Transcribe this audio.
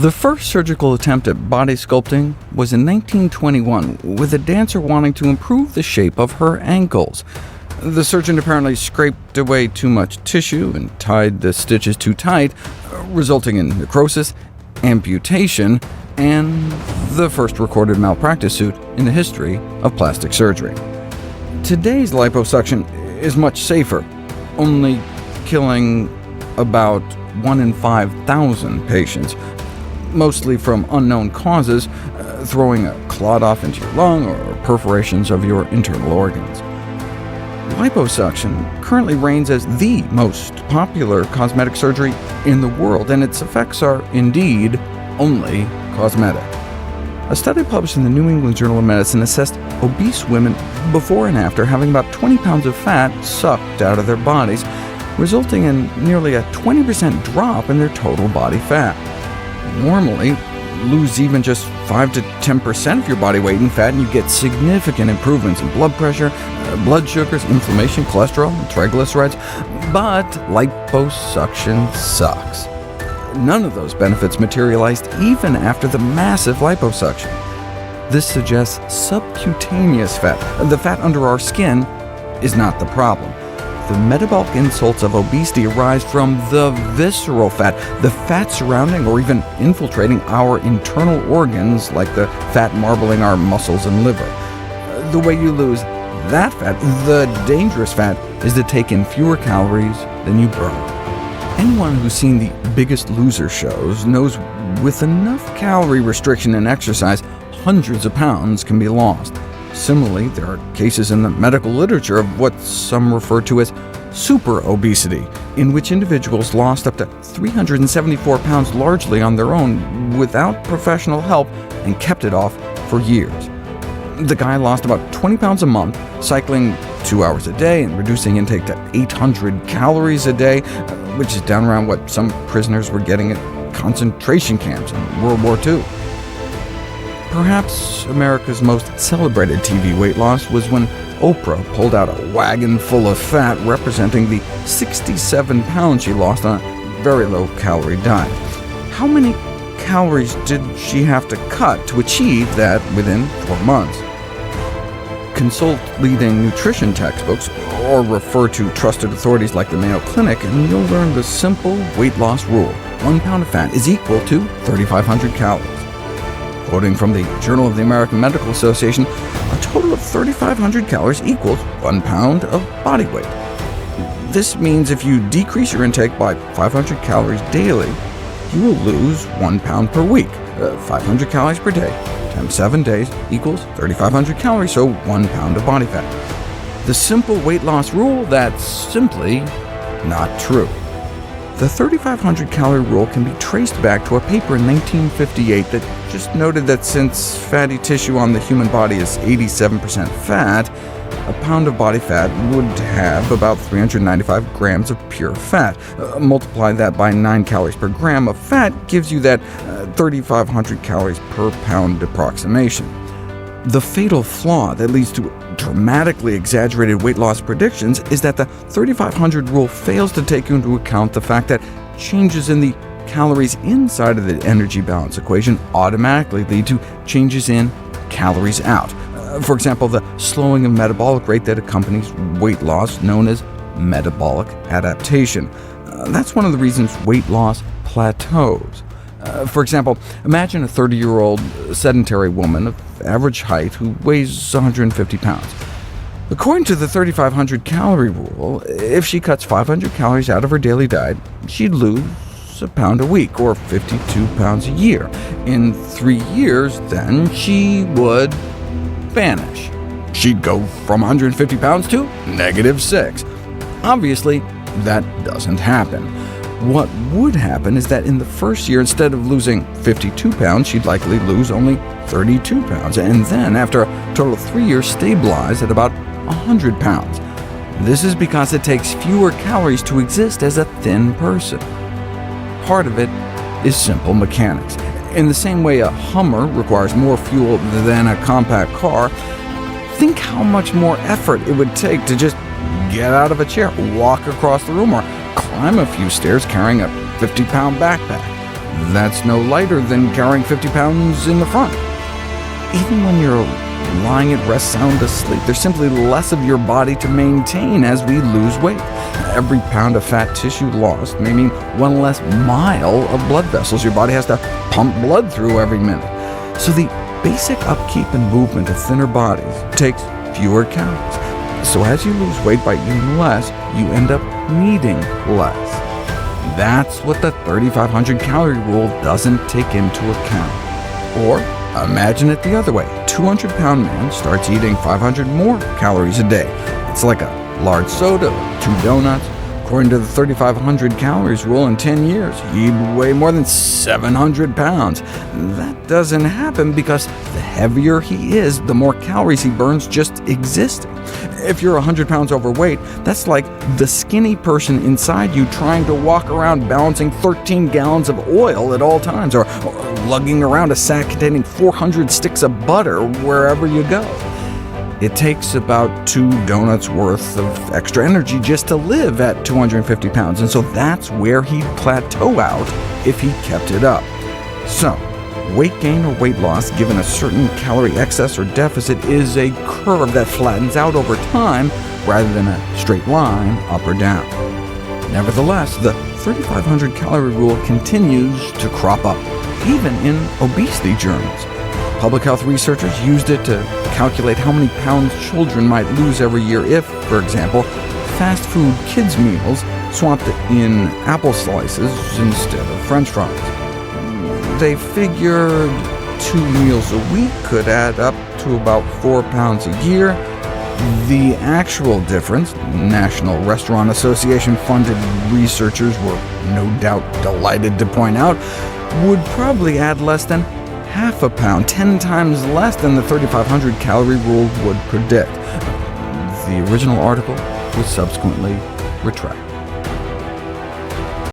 The first surgical attempt at body sculpting was in 1921 with a dancer wanting to improve the shape of her ankles. The surgeon apparently scraped away too much tissue and tied the stitches too tight, resulting in necrosis, amputation, and the first recorded malpractice suit in the history of plastic surgery. Today's liposuction is much safer, only killing about 1 in 5,000 patients, mostly from unknown causes, throwing a clot off into your lung or perforations of your internal organs. Liposuction currently reigns as the most popular cosmetic surgery in the world, and its effects are indeed only cosmetic. A study published in the New England Journal of Medicine assessed obese women before and after having about 20 pounds of fat sucked out of their bodies, resulting in nearly a 20% drop in their total body fat. Normally, lose even just 5 to 10% of your body weight in fat and you get significant improvements in blood pressure, blood sugars, inflammation, cholesterol, triglycerides, but liposuction sucks. None of those benefits materialized even after the massive liposuction. This suggests subcutaneous fat, the fat under our skin, is not the problem. The metabolic insults of obesity arise from the visceral fat, the fat surrounding or even infiltrating our internal organs, like the fat marbling our muscles and liver. The way you lose that fat, the dangerous fat, is to take in fewer calories than you burn. Anyone who's seen the Biggest Loser shows knows with enough calorie restriction and exercise, hundreds of pounds can be lost. Similarly, there are cases in the medical literature of what some refer to as super obesity, in which individuals lost up to 374 pounds largely on their own without professional help and kept it off for years. The guy lost about 20 pounds a month, cycling 2 hours a day and reducing intake to 800 calories a day, which is down around what some prisoners were getting at concentration camps in World War II. Perhaps America's most celebrated TV weight loss was when Oprah pulled out a wagon full of fat representing the 67 pounds she lost on a very low-calorie diet. How many calories did she have to cut to achieve that within 4 months? Consult leading nutrition textbooks or refer to trusted authorities like the Mayo Clinic, and you'll learn the simple weight loss rule. 1 pound of fat is equal to 3,500 calories. Quoting from the Journal of the American Medical Association, a total of 3,500 calories equals 1 pound of body weight. This means if you decrease your intake by 500 calories daily, you will lose 1 pound per week, 500 calories per day, times 7 days equals 3,500 calories, so 1 pound of body fat. The simple weight loss rule that's simply not true. The 3,500 calorie rule can be traced back to a paper in 1958 that just noted that since fatty tissue on the human body is 87% fat, a pound of body fat would have about 395 grams of pure fat. Multiply that by 9 calories per gram of fat gives you that 3,500 calories per pound approximation. The fatal flaw that leads to dramatically exaggerated weight loss predictions is that the 3,500 rule fails to take into account the fact that changes in the calories inside of the energy balance equation automatically lead to changes in calories out. For example, the slowing of metabolic rate that accompanies weight loss, known as metabolic adaptation. That's one of the reasons weight loss plateaus. For example, imagine a 30-year-old sedentary woman of average height who weighs 150 pounds. According to the 3,500 calorie rule, if she cuts 500 calories out of her daily diet, she'd lose a pound a week, or 52 pounds a year. In 3 years, then, she would vanish. She'd go from 150 pounds to -6. Obviously, that doesn't happen. What would happen is that in the first year, instead of losing 52 pounds, she'd likely lose only 32 pounds, and then, after a total of 3 years, stabilize at about 100 pounds. This is because it takes fewer calories to exist as a thin person. Part of it is simple mechanics. In the same way a Hummer requires more fuel than a compact car, think how much more effort it would take to just get out of a chair, walk across the room, or climb a few stairs carrying a 50-pound backpack. That's no lighter than carrying 50 pounds in the front. Even when you're lying at rest sound asleep, there's simply less of your body to maintain as we lose weight. Every pound of fat tissue lost may mean one less mile of blood vessels your body has to pump blood through every minute. So the basic upkeep and movement of thinner bodies takes fewer calories. So as you lose weight by eating less, you end up needing less. That's what the 3,500 calorie rule doesn't take into account. Or imagine it the other way. A 200-pound man starts eating 500 more calories a day. It's like a large soda, 2 donuts. According to the 3,500 calories rule, in 10 years, he'd weigh more than 700 pounds. That doesn't happen because the heavier he is, the more calories he burns just existing. If you're 100 pounds overweight, that's like the skinny person inside you trying to walk around balancing 13 gallons of oil at all times, or lugging around a sack containing 400 sticks of butter wherever you go. It takes about 2 donuts worth of extra energy just to live at 250 pounds, and so that's where he'd plateau out if he kept it up. So, weight gain or weight loss given a certain calorie excess or deficit is a curve that flattens out over time rather than a straight line up or down. Nevertheless, the 3,500 calorie rule continues to crop up, even in obesity journals. Public health researchers used it to calculate how many pounds children might lose every year if, for example, fast food kids' meals swapped in apple slices instead of French fries. They figured 2 meals a week could add up to about 4 pounds a year. The actual difference, National Restaurant Association-funded researchers were no doubt delighted to point out, would probably add less than half a pound, 10 times less than the 3,500 calorie rule would predict. The original article was subsequently retracted.